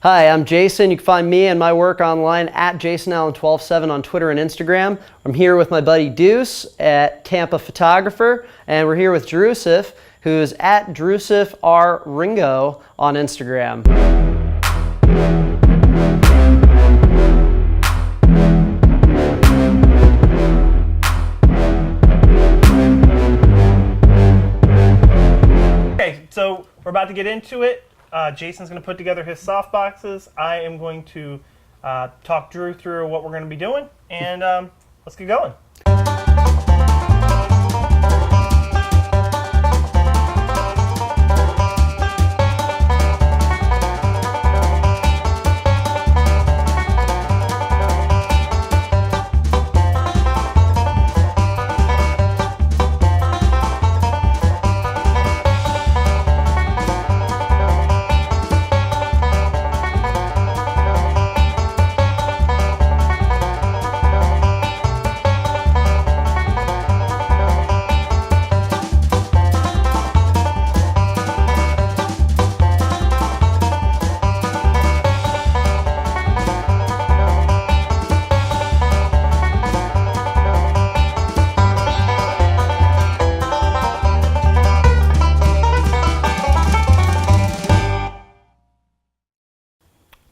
Hi, I'm Jason. You can find me and my work online at JasonAllen127 on Twitter and Instagram. I'm here with my buddy Deuce at Tampa Photographer, and we're here with Drusif, who's at DrusifRringo on Instagram. Okay, so we're about to get into it. Jason's going to put together his soft boxes. I am going to talk Drew through what we're going to be doing, and let's get going.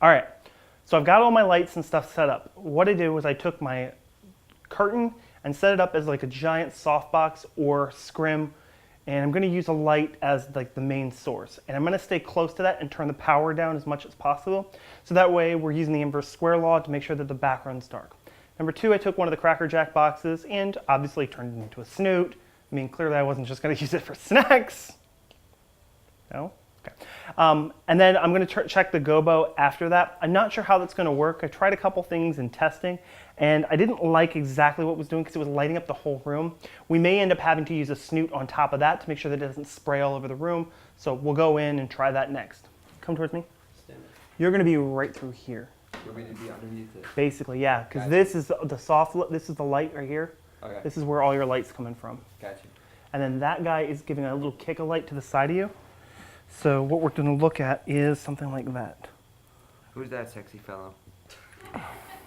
All right, so I've got all my lights and stuff set up. What I did was I took my curtain and set it up as like a giant softbox or scrim, and I'm going to use a light as like the main source. And I'm going to stay close to that and turn the power down as much as possible. So that way we're using the inverse square law to make sure that the background's dark. Number two, I took one of the Cracker Jack boxes and obviously turned it into a snoot. I mean, clearly I wasn't just going to use it for snacks. No? Okay. And then I'm going to check the gobo after that. I'm not sure how that's going to work. I tried a couple things in testing, and I didn't like exactly what it was doing because it was lighting up the whole room. We may end up having to use a snoot on top of that to make sure that it doesn't spray all over the room. So we'll go in and try that next. Come towards me. You're going to be right through here. You're going to be underneath it. Basically, yeah, because this is the light right here. Okay. This is where all your light's coming from. Gotcha. And then that guy is giving a little kick of light to the side of you. So what we're going to look at is something like that. Who's that sexy fellow? I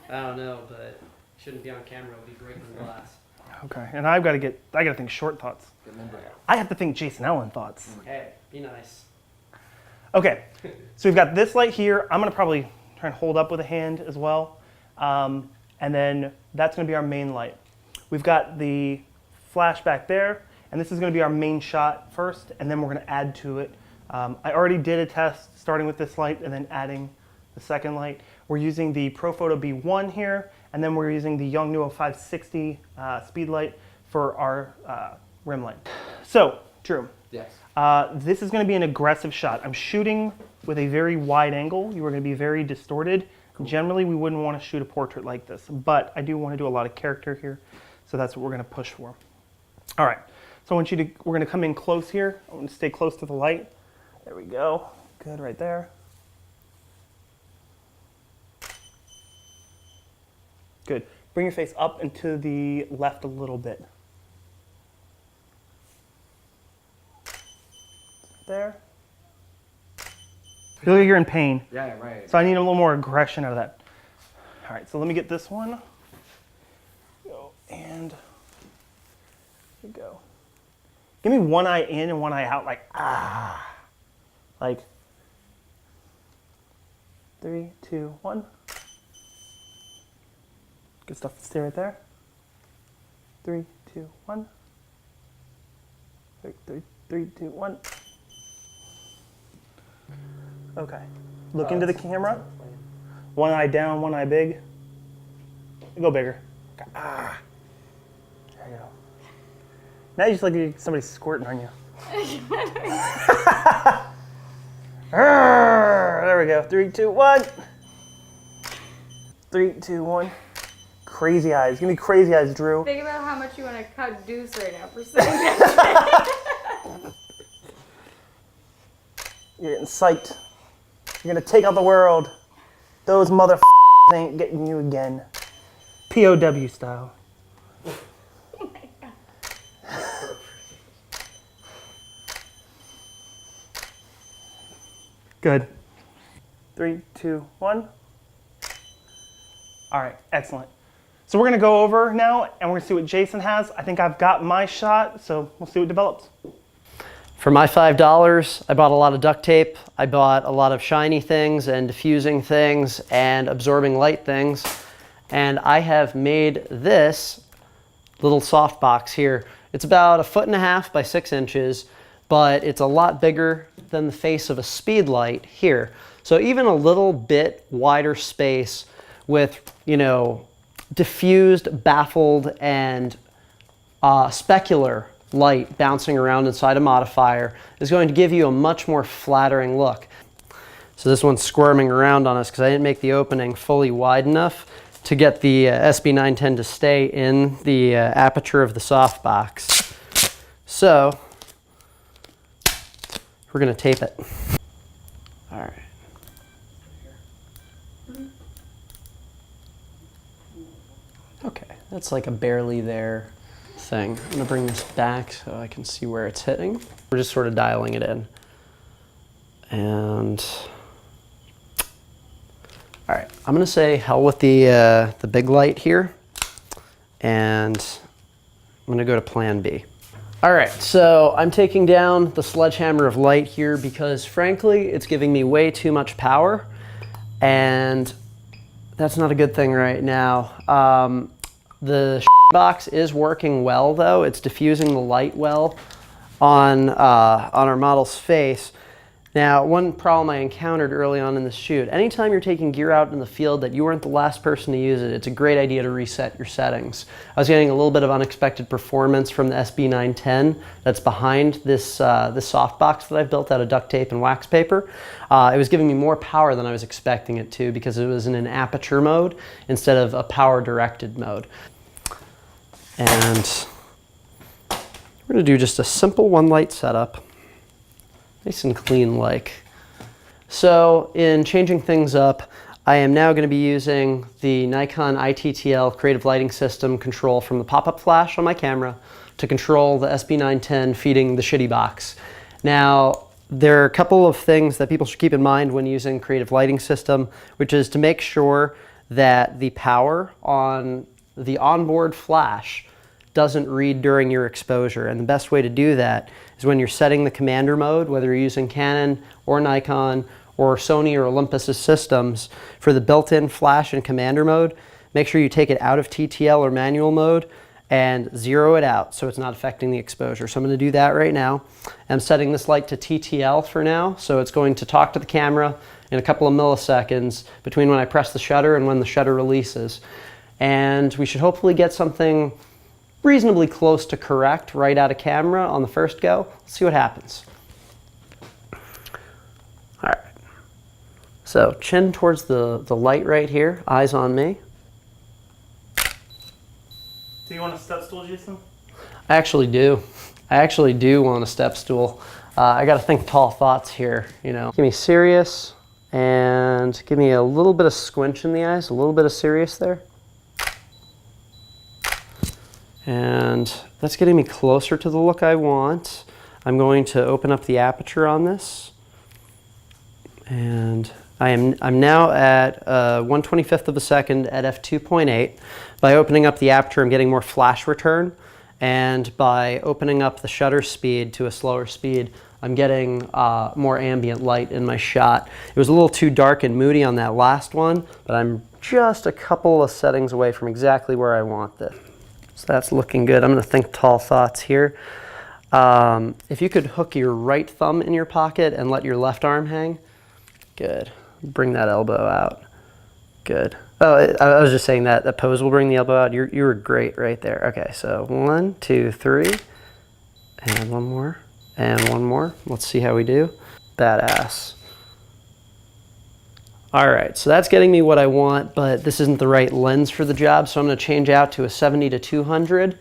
don't know, but shouldn't be on camera. It'll be breaking glass. Okay, and I got to think short thoughts. Remember. I have to think Jason Allen thoughts. Hey, be nice. Okay, so we've got this light here. I'm going to probably try and hold up with a hand as well. And then that's going to be our main light. We've got the flash back there, and this is going to be our main shot first, and then we're going to add to it. I already did a test starting with this light and then adding the second light. We're using the ProPhoto B1 here, and then we're using the Yongnuo 560 speed light for our rim light. So, Drew, Yes. this is going to be an aggressive shot. I'm shooting with a very wide angle. You are going to be very distorted. Cool. Generally, we wouldn't want to shoot a portrait like this, but I do want to do a lot of character here, so that's what we're going to push for. All right, so I want you to, we're going to come in close here. I want to stay close to the light. There we go. Good, right there. Good. Bring your face up and to the left a little bit. There. Feel like you're in pain. Yeah, right. So I need a little more aggression out of that. All right, so let me get this one. Go, and there we go. Give me one eye in and one eye out, like, ah. Like, 3, 2, 1. Good stuff. Stay right there. 3, 2, 1. 3, 2, 1. Okay. Look into the camera. One eye down, one eye big. Go bigger. Okay. Ah. There you go. Now you just like somebody squirting on you. There we go. 3, 2, 1. 3, 2, 1. Crazy eyes. Give me crazy eyes, Drew. Think about how much you want to cut Deuce right now for saying that. You're getting psyched. You're gonna take out the world. Those motherfuckers ain't getting you again. POW style. Oh my God. Good. 3, 2, 1. All right, excellent. So we're gonna go over now and we're gonna see what Jason has. I think I've got my shot, so we'll see what develops. For my $5, I bought a lot of duct tape. I bought a lot of shiny things and diffusing things and absorbing light things. And I have made this little softbox here. It's about 1.5 feet by 6 inches, but it's a lot bigger than the face of a speed light here. So even a little bit wider space with, you know, diffused, baffled, and specular light bouncing around inside a modifier is going to give you a much more flattering look. So this one's squirming around on us because I didn't make the opening fully wide enough to get the SB910 to stay in the aperture of the softbox. So we're going to tape it. All right. Okay, that's like a barely there thing. I'm gonna bring this back so I can see where it's hitting. We're just sort of dialing it in. And, all right, I'm gonna say hell with the big light here, and I'm gonna go to plan B. All right, so I'm taking down the sledgehammer of light here because frankly, it's giving me way too much power, and that's not a good thing right now. The box is working well though. It's diffusing the light well on our model's face. Now, one problem I encountered early on in the shoot, anytime you're taking gear out in the field that you weren't the last person to use it, it's a great idea to reset your settings. I was getting a little bit of unexpected performance from the SB910 that's behind this softbox that I built out of duct tape and wax paper. It was giving me more power than I was expecting it to because it was in an aperture mode instead of a power directed mode. And we're going to do just a simple one light setup. Nice and clean like. So in changing things up, I am now going to be using the Nikon ITTL creative lighting system control from the pop-up flash on my camera to control the SB910 feeding the shitty box. Now, there are a couple of things that people should keep in mind when using creative lighting system, which is to make sure that the power on the onboard flash doesn't read during your exposure. And the best way to do that is when you're setting the commander mode, whether you're using Canon or Nikon or Sony or Olympus's systems, for the built-in flash and commander mode, make sure you take it out of TTL or manual mode and zero it out so it's not affecting the exposure. So I'm going to do that right now. I'm setting this light to TTL for now, so it's going to talk to the camera in a couple of milliseconds between when I press the shutter and when the shutter releases. And we should hopefully get something reasonably close to correct right out of camera on the first go. Let's see what happens. All right. So chin towards the light right here, eyes on me. Do you want a step stool, Jason? I actually do. I actually do want a step stool. I got to think tall thoughts here, you know. Give me serious and give me a little bit of squinch in the eyes, a little bit of serious there. And that's getting me closer to the look I want. I'm going to open up the aperture on this. And I'm now at 1/25th of a second at f2.8. By opening up the aperture, I'm getting more flash return. And by opening up the shutter speed to a slower speed, I'm getting more ambient light in my shot. It was a little too dark and moody on that last one, but I'm just a couple of settings away from exactly where I want this. So that's looking good. I'm going to think tall thoughts here. If you could hook your right thumb in your pocket and let your left arm hang. Good. Bring that elbow out. Good. Oh, I was just saying that pose will bring the elbow out. You were great right there. Okay, so 1, 2, 3. And one more. And one more. Let's see how we do. Badass. All right, so that's getting me what I want, but this isn't the right lens for the job, so I'm gonna change out to a 70-200.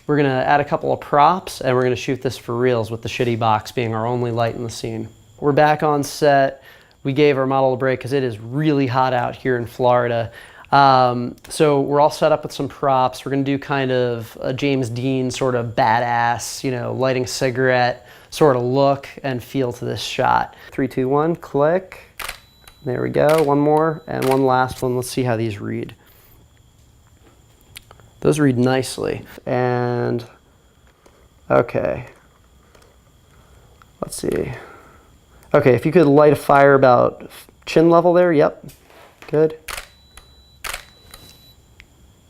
We're gonna add a couple of props, and we're gonna shoot this for reals with the shitty box being our only light in the scene. We're back on set. We gave our model a break because it is really hot out here in Florida. So we're all set up with some props. We're gonna do kind of a James Dean sort of badass, you know, lighting cigarette sort of look and feel to this shot. 3, 2, 1, click. There we go. One more and one last one. Let's see how these read. Those read nicely. And okay. Let's see. Okay, if you could light a fire about chin level there. Yep. Good.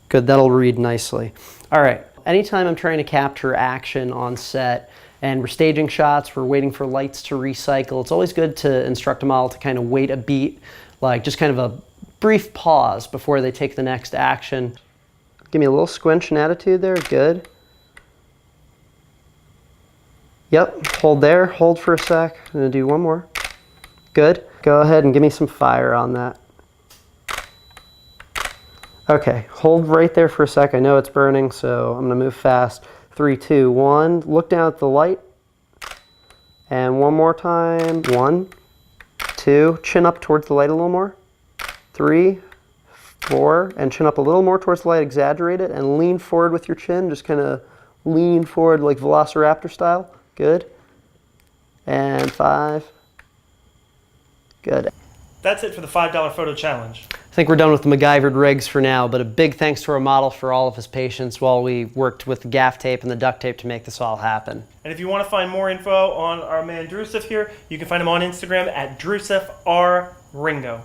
Good, that'll read nicely. All right, anytime I'm trying to capture action on set and we're staging shots, we're waiting for lights to recycle, it's always good to instruct a model to kind of wait a beat, like just kind of a brief pause before they take the next action. Give me a little squinch and attitude there, good. Yep, hold there, hold for a sec. I'm gonna do one more. Good, go ahead and give me some fire on that. Okay, hold right there for a sec. I know it's burning, so I'm gonna move fast. 3, 2, 1. Look down at the light. And one more time. 1, 2. Chin up towards the light a little more. 3, 4. And chin up a little more towards the light. Exaggerate it. And lean forward with your chin. Just kind of lean forward like Velociraptor style. Good. And 5. Good. That's it for the $5 photo challenge. I think we're done with the MacGyvered rigs for now, but a big thanks to our model for all of his patience while we worked with the gaff tape and the duct tape to make this all happen. And if you want to find more info on our man Deuce here, you can find him on Instagram at DeuceRringo.